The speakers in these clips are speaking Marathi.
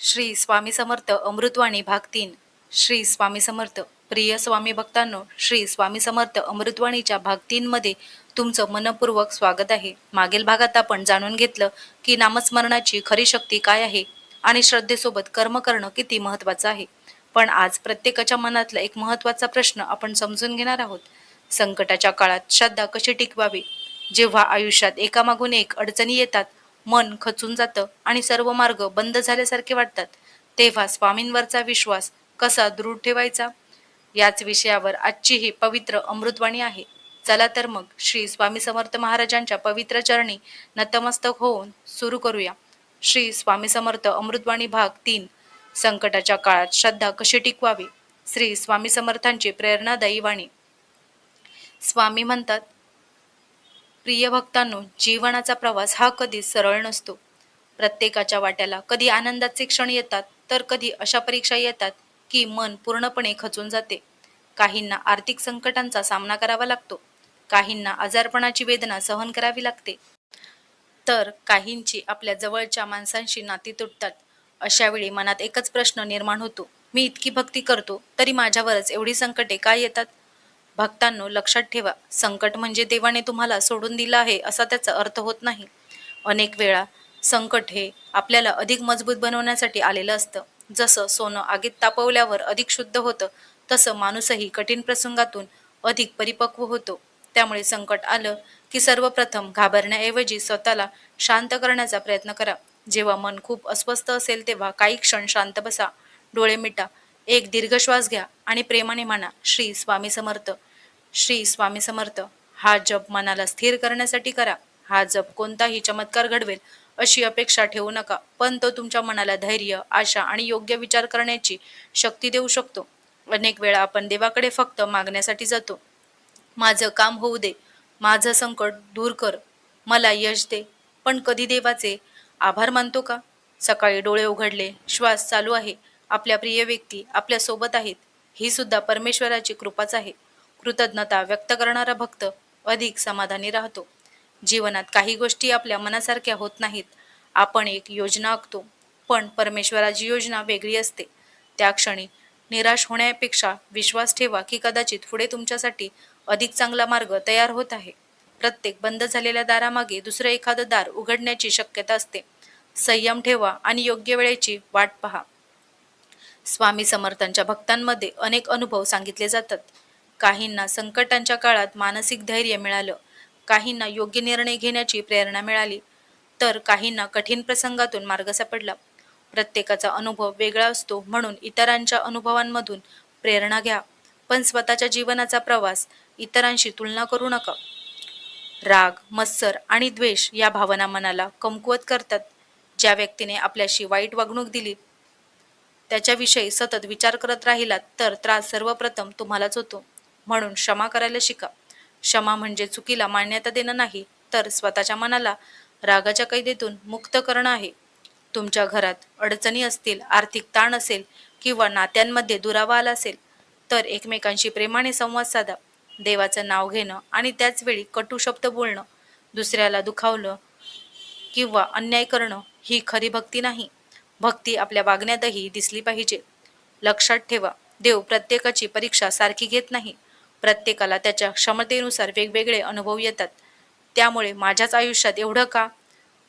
श्री स्वामी समर्थ अमृतवाणी भाग 3. श्री स्वामी समर्थ. प्रिय स्वामी भक्तांनो, श्री स्वामी समर्थ अमृतवाणीच्या भाग 3 मध्ये तुमचं मनपूर्वक स्वागत आहे. मागील भागात आपण जाणून घेतलं की नामस्मरणाची खरी शक्ती काय आहे आणि श्रद्धेसोबत कर्म करणं किती महत्त्वाचं आहे. पण आज प्रत्येकाच्या मनातला एक महत्त्वाचा प्रश्न आपण समजून घेणार आहोत. संकटाच्या काळात श्रद्धा कशी टिकवावी? जेव्हा आयुष्यात एकामागून एक अडचणी येतात, मन खचून जातं आणि सर्व मार्ग बंद झाल्यासारखे वाटतात, तेव्हा स्वामींवरचा विश्वास कसा दृढ ठेवायचा, याच विषयावर आजची ही पवित्र अमृतवाणी आहे. चला तर मग श्री स्वामी समर्थ महाराजांच्या पवित्र चरणी नतमस्तक होऊन सुरू करूया. श्री स्वामी समर्थ अमृतवाणी भाग 3. संकटाच्या काळात श्रद्धा कशी टिकवावी. श्री स्वामी समर्थांची प्रेरणादायी वाणी. स्वामी म्हणतात, प्रिय भक्तांनो, जीवनाचा प्रवास हा कधीच सरळ नसतो. प्रत्येकाच्या वाट्याला कधी आनंदाचे क्षण येतात, तर कधी अशा परीक्षा येतात की मन पूर्णपणे खचून जाते. काहींना आर्थिक संकटांचा सामना करावा लागतो, काहींना आजारपणाची वेदना सहन करावी लागते, तर काहींची आपल्या जवळच्या माणसांशी नाती तुटतात. अशा वेळी मनात एकच प्रश्न निर्माण होतो, मी इतकी भक्ती करतो तरी माझ्यावरच एवढी संकटे काय येतात? भक्तांनो, लक्षात ठेवा, संकट म्हणजे देवाने तुम्हाला सोडून दिलं आहे असा त्याचा अर्थ होत नाही. अनेक वेळा संकट हे आपल्याला अधिक मजबूत बनवण्यासाठी आलेलं असतं. जसं सोनं आगीत तापवल्यावर अधिक शुद्ध होतं, तसं माणूसही कठीण प्रसंगातून अधिक परिपक्व होतो. त्यामुळे संकट आलं की सर्वप्रथम घाबरण्याऐवजी स्वतःला शांत करण्याचा प्रयत्न करा. जेव्हा मन खूप अस्वस्थ असेल तेव्हा काही क्षण शांत बसा, डोळे मिटा, एक दीर्घ श्वास घ्या आणि प्रेमाने म्हणा, श्री स्वामी समर्थ. श्री स्वामी समर्थ हा जप मनाला स्थिर करण्यासाठी करा. हा जप कोणताही चमत्कार घडवेल अशी अपेक्षा ठेवू नका, पण तो तुमच्या मनाला धैर्य, आशा आणि योग्य विचार करण्याची शक्ती देऊ शकतो. अनेक वेळा आपण देवाकडे फक्त मागण्यासाठी जातो, माझं काम होऊ दे, माझं संकट दूर कर, मला यश दे. पण कधी देवाचे आभार मानतो का? सकाळी डोळे उघडले, श्वास चालू आहे, आपल्या प्रिय व्यक्ती आपल्या सोबत आहेत, ही सुद्धा परमेश्वराची कृपाच आहे. कृतज्ञता व्यक्त करणारा भक्त अधिक समाधानी राहतो. जीवनात काही गोष्टी आपल्या मनासारख्या होत नाहीत. आपण एक योजना आखतो, पण परमेश्वराची योजना वेगळी असते. त्या क्षणी निराश होण्यापेक्षा विश्वास ठेवा की कदाचित पुढे तुमच्यासाठी अधिक चांगला मार्ग तयार होत आहे. प्रत्येक बंद झालेल्या दारामागे दुसरं एखादं दार उघडण्याची शक्यता असते. संयम ठेवा आणि योग्य वेळेची वाट पहा. स्वामी समर्थांच्या भक्तांमध्ये अनेक अनुभव सांगितले जातात. काहींना संकटांच्या काळात मानसिक धैर्य मिळालं, काहींना योग्य निर्णय घेण्याची प्रेरणा मिळाली, तर काहींना कठीण प्रसंगातून मार्ग सापडला. प्रत्येकाचा अनुभव वेगळा असतो, म्हणून इतरांच्या अनुभवांमधून प्रेरणा घ्या, पण स्वतःच्या जीवनाचा प्रवास इतरांशी तुलना करू नका. राग, मत्सर आणि द्वेष या भावना मनाला कमकुवत करतात. ज्या व्यक्तीने आपल्याशी वाईट वागणूक दिली त्याच्याविषयी सतत विचार करत राहिलात तर त्रास सर्वप्रथम तुम्हालाच होतो. म्हणून क्षमा करायला शिका. क्षमा म्हणजे चुकीला मान्यता देणं नाही, तर स्वतःच्या मनाला रागाच्या कैदेतून मुक्त करणं आहे. तुमच्या घरात अडचणी असतील, आर्थिक ताण असेल किंवा नात्यांमध्ये दुरावा आला असेल, तर एकमेकांशी प्रेमाने संवाद साधा. देवाचं नाव घेणं आणि त्याच वेळी कटू शब्द बोलणं, दुसऱ्याला दुखावलं किंवा अन्याय करणं ही खरी भक्ती नाही. भक्ती आपल्या वागण्यातही दिसली पाहिजे. लक्षात ठेवा, देव प्रत्येकाची परीक्षा सारखी घेत नाही. प्रत्येकाला त्याच्या क्षमतेनुसार वेगवेगळे अनुभव येतात. त्यामुळे माझ्याच आयुष्यात एवढं का,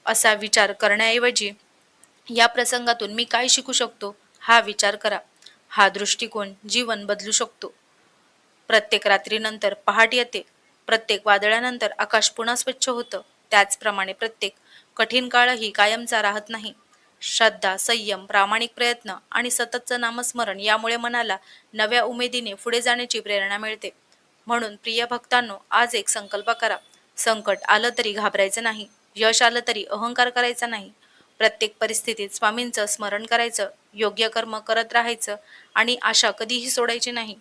असा विचार करण्याऐवजी या प्रसंगातून मी काय शिकू शकतो हा विचार करा. हा दृष्टिकोन जीवन बदलू शकतो. प्रत्येक रात्रीनंतर पहाट येते, प्रत्येक वादळानंतर आकाश पुन्हा स्वच्छ होतं. त्याचप्रमाणे प्रत्येक कठीण काळही कायमचा राहत नाही. श्रद्धा, संयम, प्रामाणिक प्रयत्न आणि सततचं नामस्मरण यामुळे मनाला नव्या उमेदीने पुढे जाण्याची प्रेरणा मिळते. म्हणून प्रिय भक्तांनो, आज एक संकल्प करा. संकट आलं तरी घाबरायचं नाही, यश आलं तरी अहंकार करायचा नाही. प्रत्येक परिस्थितीत स्वामींचं स्मरण करायचं, योग्य कर्म करत राहायचं आणि आशा कधीही सोडायची नाही.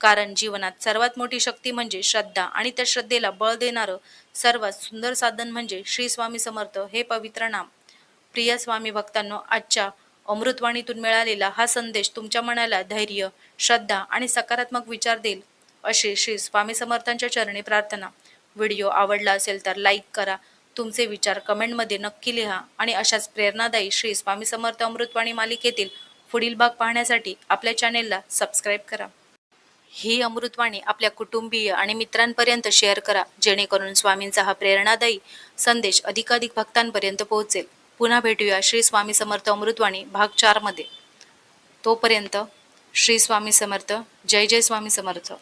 कारण जीवनात सर्वात मोठी शक्ती म्हणजे श्रद्धा आणि त्या श्रद्धेला बळ देणारं सर्वात सुंदर साधन म्हणजे श्री स्वामी समर्थ हे पवित्र नाम. प्रिय स्वामी भक्तांनो, आजच्या अमृतवाणीतून मिळालेला हा संदेश तुमच्या मनाला धैर्य, श्रद्धा आणि सकारात्मक विचार देईल अशी श्री स्वामी समर्थांच्या चरणी प्रार्थना. व्हिडिओ आवडला असेल तर लाईक करा, तुमचे विचार कमेंटमध्ये नक्की लिहा आणि अशाच प्रेरणादायी श्री स्वामी समर्थ अमृतवाणी मालिकेतील पुढील भाग पाहण्यासाठी आपल्या चॅनेलला सबस्क्राईब करा. ही अमृतवाणी आपल्या कुटुंबीय आणि मित्रांपर्यंत शेअर करा, जेणेकरून स्वामींचा हा प्रेरणादायी संदेश अधिकाधिक भक्तांपर्यंत पोहोचेल. पुन्हा भेटूया श्री स्वामी समर्थ अमृतवाणी भाग 4 मध्ये. तोपर्यंत श्री स्वामी समर्थ. जय जय स्वामी समर्थ.